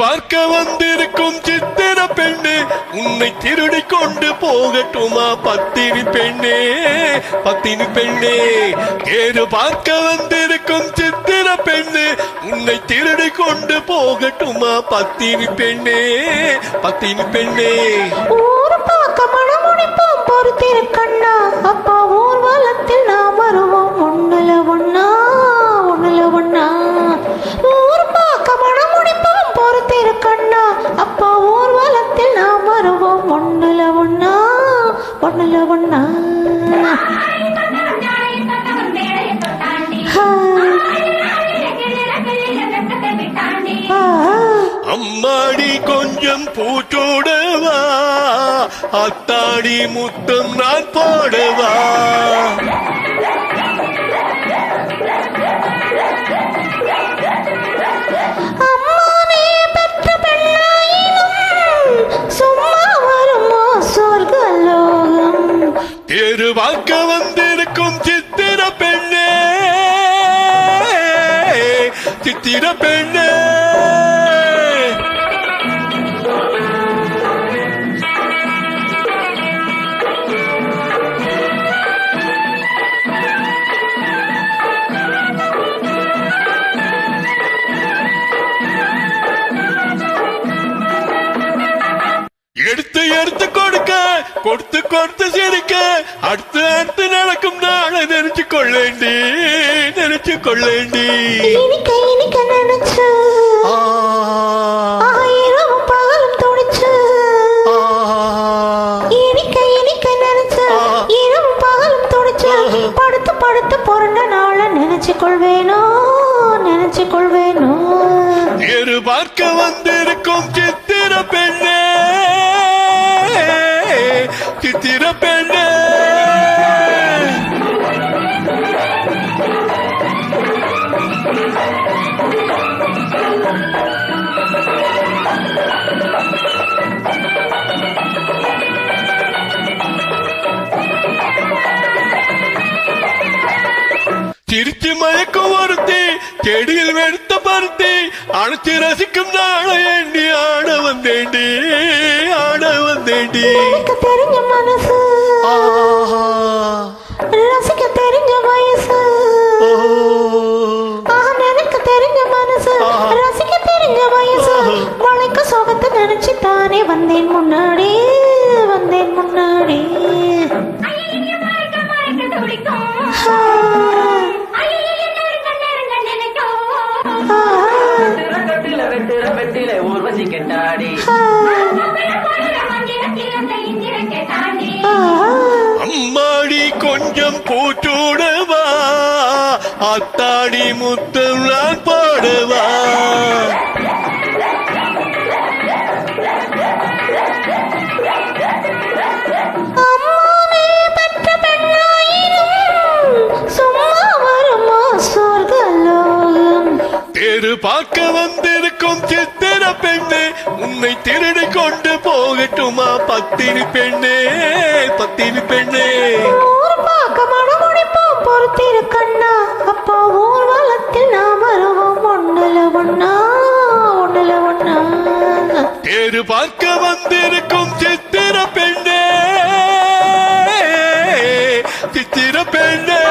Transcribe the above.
பார்க்க வந்திருக்கும் சித்திர பெண்ணே, உன்னை திருடி கொண்டு போகட்டுமா பத்தினி பெண்ணே, பத்தினி பெண்ணே. தேரு பார்க்க வந்திருக்கும் சித்திர பெண்ணே, உன்னை திருடி கொண்டு போகட்டுமா பத்தினி பெண்ணே, பத்தினி பெண்ணே. ஊர் பார்க்க மனமுடிப்போம் பொறுத்திரு கண்ணா, அப்பா ஊர்வலத்தில் நாம் வருவோம் ஒண்ணுல ஒண்ணா, ஒண்ணுல ஒண்ணா. ஊர் பார்க்க மனமுடிப்போம் பொறுத்திரு கண்ணா, அப்பா ஊர்வலத்தில் நாம் வருவோம் ஒண்ணுல ஒண்ணா, ஒண்ணுல ஒண்ணா. அம்மாடி கொஞ்சம் பூச்சோடவா, அத்தாடி முத்தம் நான் போடவா. அம்மாவே பெற்ற பெண்ணாயினும் சும்மா வருமோ சொர்க்கலோகம். தேரு பார்க்க வந்திருக்கும் சித்திர பெண்ணே, சித்திர பெண்ணே. எடுத்து எடுத்து கொடுக்க, கொடுத்து கொடுத்து சிரிக்க, அடுத்து அடுத்து நடக்கும் நாளை நினைச்சு கொள்ளேண்டி, நினைச்சு கொள்ளேண்டி. இனிக்க இனிக்க நினைச்சு இரவும் பகலும் துடிச்சு, இனிக்க இனிக்க நினைச்சு இரவும் பகலும் துடிச்சு, படுத்து படுத்து பிறந்த நாள நினைச்சு கொள்வேனோ, நினைச்சு கொள்வேனோ. தேரு பார்க்க வந்திருக்கும் சித்திர பெண்ணே, சித்திர பெண்ணே. சிரிச்சு மயக்கும் ஒருத்தி, செடியில் வெடுத்த பருத்தி, அணைச்சு ரசிக்கும் நாளை ஏண்டி ஆட வந்தேண்டி, ஆட வந்தேண்டி. எனக்கு தெரிஞ்ச மனசு, ரசிக்க தெரிஞ்ச வயசு, எனக்கு தெரிஞ்ச மனசு, ரசிக்க தெரிஞ்ச வயசு. வளைக்க சோகத்தை நினைச்சு தானே வந்தேன் முன்னாடி, வந்தேன் முன்னாடி. அம்மாடி கொஞ்சம் பூச்சோடவா, அத்தாடி முத்தம் நான் பாடவா. அம்மாவே பெற்ற பெண்ணாயினும் சும்மா வருமோ சொர்க்கலோகம். தேரு பார்க்க வந்திருக்கும் சித்திர பெண்ணே, உன்னை திருடி கொண்டு போகட்டுமா பத்தினி பெண்ணே, பத்தினி பெண்ணே. ஊர் பார்க்க மனமுடிப்போம் பொறுத்திரு கண்ணா, அப்பா ஊர்வலத்தில் நாம் வருவோம் ஒண்ணுல ஒண்ணா, ஒண்ணுல ஒண்ணா. தேரு பார்க்க வந்திருக்கும் சித்திர பெண்ணே, சித்திர பெண்ணே.